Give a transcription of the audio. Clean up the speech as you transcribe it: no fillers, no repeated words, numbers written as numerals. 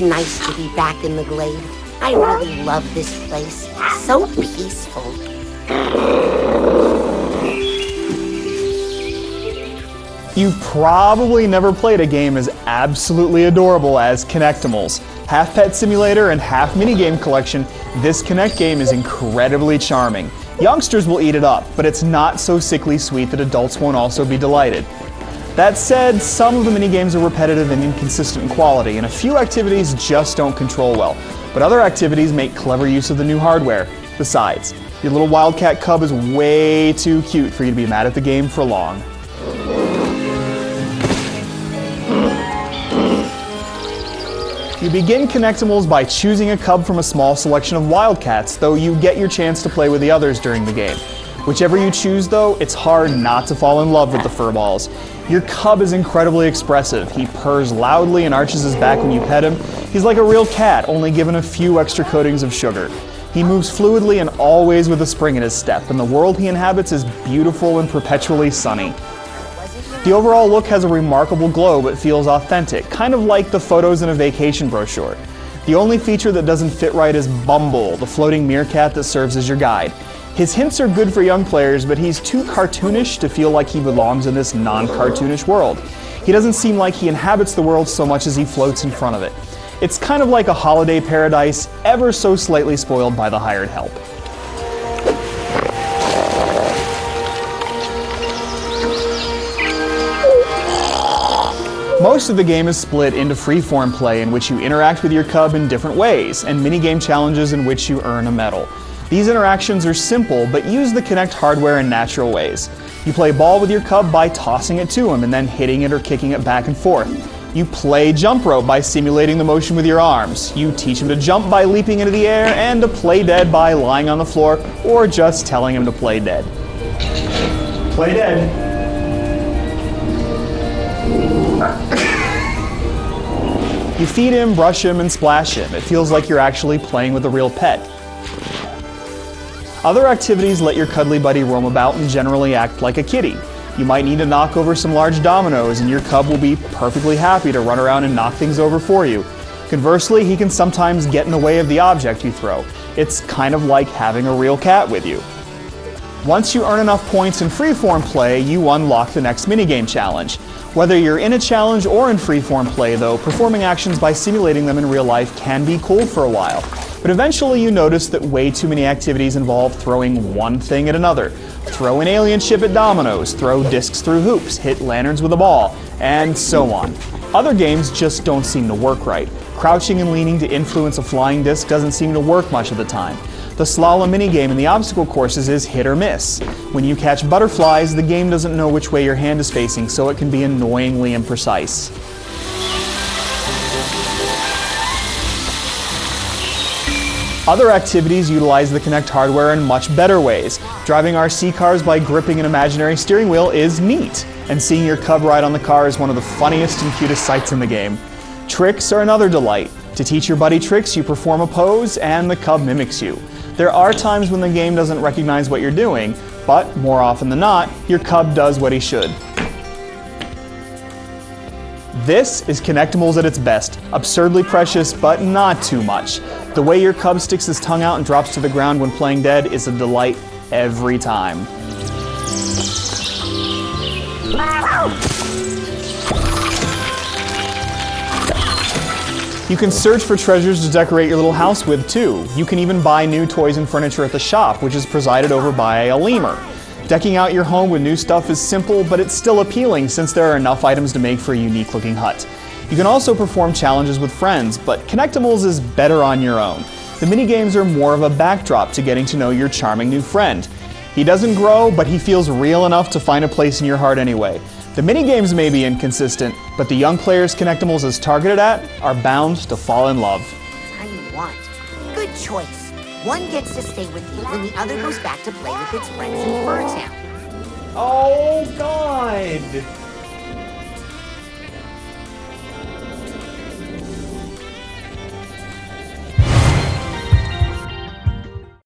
nice to be back in the glade. I really love this place. So peaceful. You've probably never played a game as absolutely adorable as Kinectimals. Half pet simulator and half minigame collection, this Kinect game is incredibly charming. Youngsters will eat it up, but it's not so sickly sweet that adults won't also be delighted. That said, some of the minigames are repetitive and inconsistent in quality, and a few activities just don't control well. But other activities make clever use of the new hardware. Besides, your little wildcat cub is way too cute for you to be mad at the game for long. You begin Kinectimals by choosing a cub from a small selection of wildcats, though you get your chance to play with the others during the game. Whichever you choose though, it's hard not to fall in love with the furballs. Your cub is incredibly expressive. He purrs loudly and arches his back when you pet him. He's like a real cat, only given a few extra coatings of sugar. He moves fluidly and always with a spring in his step, and the world he inhabits is beautiful and perpetually sunny. The overall look has a remarkable glow but feels authentic, kind of like the photos in a vacation brochure. The only feature that doesn't fit right is Bumble, the floating meerkat that serves as your guide. His hints are good for young players, but he's too cartoonish to feel like he belongs in this non-cartoonish world. He doesn't seem like he inhabits the world so much as he floats in front of it. It's kind of like a holiday paradise, ever so slightly spoiled by the hired help. Most of the game is split into freeform play in which you interact with your cub in different ways, and minigame challenges in which you earn a medal. These interactions are simple, but use the Kinect hardware in natural ways. You play ball with your cub by tossing it to him and then hitting it or kicking it back and forth. You play jump rope by simulating the motion with your arms. You teach him to jump by leaping into the air, and to play dead by lying on the floor or just telling him to play dead. Play dead. You feed him, brush him, and splash him. It feels like you're actually playing with a real pet. Other activities let your cuddly buddy roam about and generally act like a kitty. You might need to knock over some large dominoes, and your cub will be perfectly happy to run around and knock things over for you. Conversely, he can sometimes get in the way of the object you throw. It's kind of like having a real cat with you. Once you earn enough points in freeform play, you unlock the next minigame challenge. Whether you're in a challenge or in freeform play though, performing actions by simulating them in real life can be cool for a while. But eventually you notice that way too many activities involve throwing one thing at another. Throw an alien ship at dominoes, throw discs through hoops, hit lanterns with a ball, and so on. Other games just don't seem to work right. Crouching and leaning to influence a flying disc doesn't seem to work much of the time. The slalom minigame in the obstacle courses is hit or miss. When you catch butterflies, the game doesn't know which way your hand is facing, so it can be annoyingly imprecise. Other activities utilize the Kinect hardware in much better ways. Driving RC cars by gripping an imaginary steering wheel is neat, and seeing your cub ride on the car is one of the funniest and cutest sights in the game. Tricks are another delight. To teach your buddy tricks, you perform a pose, and the cub mimics you. There are times when the game doesn't recognize what you're doing, but more often than not, your cub does what he should. This is Kinectimals at its best. Absurdly precious, but not too much. The way your cub sticks his tongue out and drops to the ground when playing dead is a delight every time. You can search for treasures to decorate your little house with too. You can even buy new toys and furniture at the shop, which is presided over by a lemur. Decking out your home with new stuff is simple, but it's still appealing since there are enough items to make for a unique looking hut. You can also perform challenges with friends, but Kinectimals is better on your own. The minigames are more of a backdrop to getting to know your charming new friend. He doesn't grow, but he feels real enough to find a place in your heart anyway. The minigames may be inconsistent, but the young players Kinectimals is targeted at are bound to fall in love. I want. Good choice. One gets to stay with you when the other goes back to play with its friends in Fur Town. Oh, God!